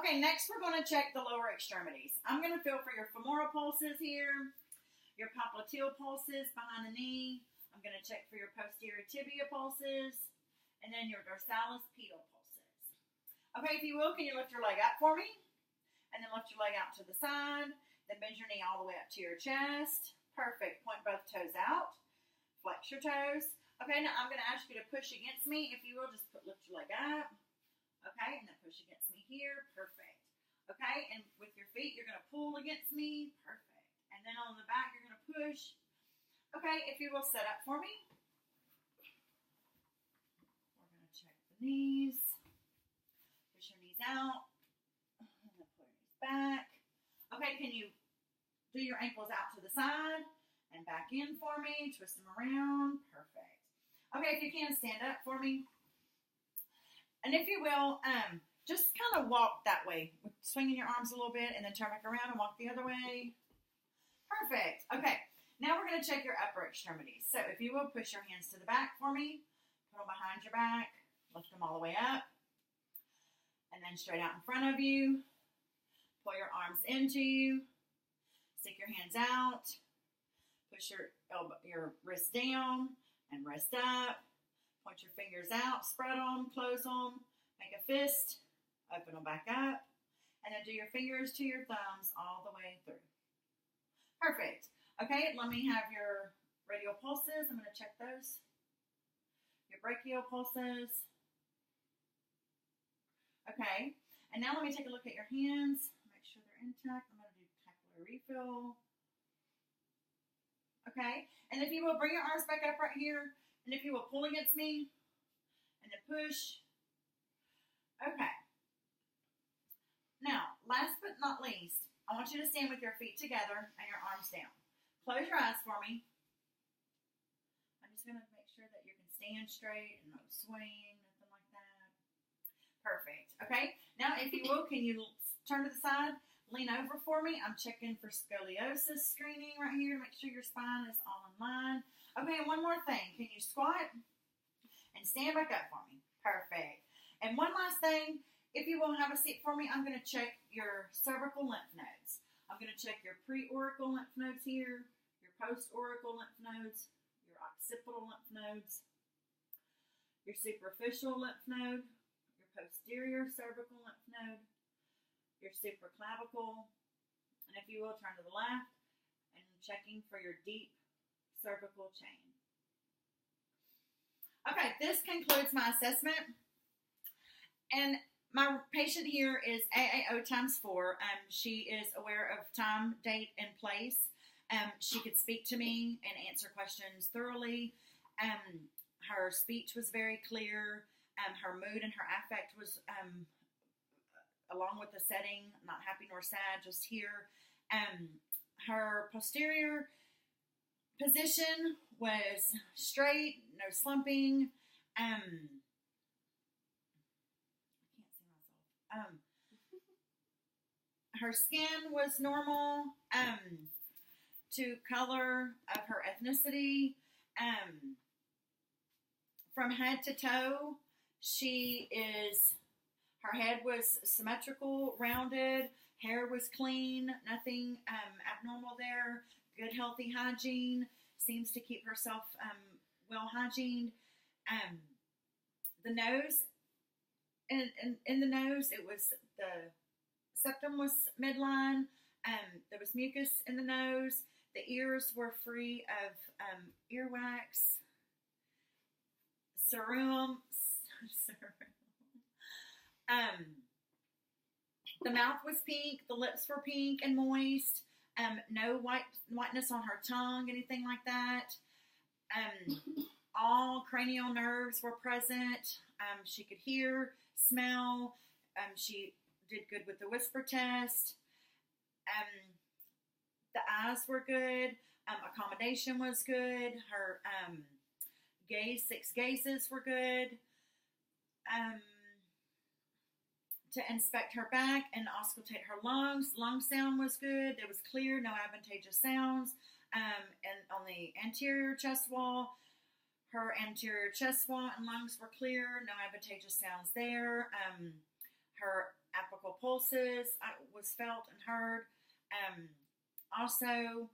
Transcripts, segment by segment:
Okay, next we're going to check the lower extremities. I'm going to feel for your femoral pulses here, your popliteal pulses behind the knee. I'm going to check for your posterior tibia pulses, and then your dorsalis pedal pulses. Okay, if you will, can you lift your leg up for me? And then lift your leg out to the side. Then bend your knee all the way up to your chest. Perfect. Point both toes out. Flex your toes. Okay, now I'm going to ask you to push against me. If you will, just lift your leg up. Okay, and then push against me here. Perfect. Okay, and with your feet, you're going to pull against me. Perfect. And then on the back, you're going to push. Okay, if you will, set up for me. We're going to check the knees. Push your knees out. And then pull your knees back. Okay, can you do your ankles out to the side and back in for me? Twist them around. Perfect. Okay, if you can, stand up for me. And if you will, just kind of walk that way, swinging your arms a little bit, and then turn back around and walk the other way. Perfect. Okay, now we're going to check your upper extremities. So if you will, push your hands to the back for me. Put them behind your back. Lift them all the way up. And then straight out in front of you. Pull your arms into you. Stick your hands out. Push your wrist down and wrist up. Point your fingers out. Spread them. Close them. Make a fist. Open them back up. And then do your fingers to your thumbs all the way through. Perfect. Okay, let me have your radial pulses. I'm going to check those. Your brachial pulses. Okay. And now let me take a look at your hands. Make sure they're intact. I'm going to do capillary refill. Okay. And if you will, bring your arms back up right here. And if you will, pull against me. And then push. Okay. Now, last but not least, I want you to stand with your feet together and your arms down. Close your eyes for me. I'm just going to make sure that you can stand straight and no swaying, nothing like that. Perfect. Okay. Now, if you will, can you turn to the side, lean over for me? I'm checking for scoliosis screening right here to make sure your spine is all in line. Okay, and one more thing. Can you squat and stand back up for me? Perfect. And one last thing. If you will have a seat for me, I'm going to check your cervical lymph nodes. I'm going to check your preauricular lymph nodes here, your postauricular lymph nodes, your occipital lymph nodes, your superficial lymph node, your posterior cervical lymph node, your supraclavicle, and if you will, turn to the left, and checking for your deep cervical chain. Okay, this concludes my assessment. And my patient here is AAO times 4. She is aware of time, date, and place. She could speak to me and answer questions thoroughly. Her speech was very clear. Her mood and her affect was, along with the setting, not happy nor sad, just here. Her posterior position was straight, no slumping. Her skin was normal to color of her ethnicity. From head to toe, her head was symmetrical, rounded, hair was clean, nothing abnormal there, good healthy hygiene, seems to keep herself well hygiened. The nose, in the nose, it was the septum was midline. There was mucus in the nose. The ears were free of earwax, cerumen. The mouth was pink. The lips were pink and moist. No whiteness on her tongue, anything like that. All cranial nerves were present. She could hear, smell. She did good with the whisper test. The eyes were good. Accommodation was good. Her six gazes were good. To inspect her back and auscultate her lungs. Lung sound was good. It was clear, no advantageous sounds. And on the anterior chest wall, her anterior chest wall and lungs were clear, no advantageous sounds there. Her apical pulses was felt and heard. Also,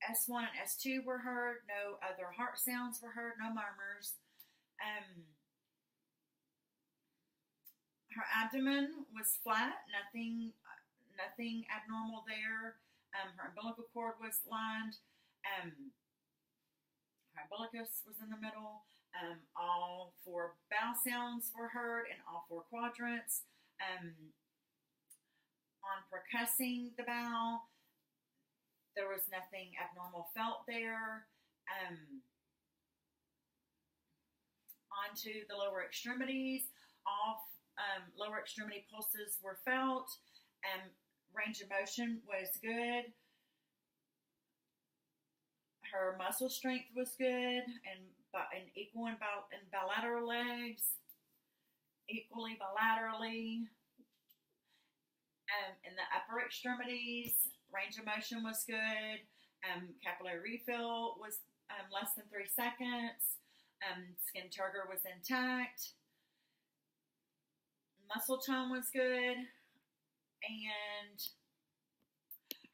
S1 and S2 were heard. No other heart sounds were heard. No murmurs. Her abdomen was flat. Nothing abnormal there. Her umbilical cord was lined. Her umbilicus was in the middle. All 4 bowel sounds were heard in all 4 quadrants. On percussing the bowel, there was nothing abnormal felt there. Onto the lower extremities, all lower extremity pulses were felt. Range of motion was good. Her muscle strength was good, and equal in bilateral legs, equally bilaterally. In the upper extremities, range of motion was good. Capillary refill was less than 3 seconds. Skin turgor was intact. Muscle tone was good. And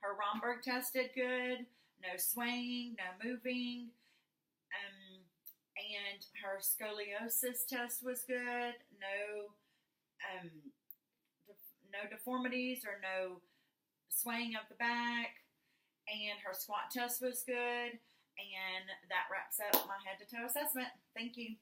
her Romberg tested good. No swaying, no moving. And her scoliosis test was good. No deformities or no swaying of the back. And her squat test was good. And that wraps up my head to toe assessment. Thank you.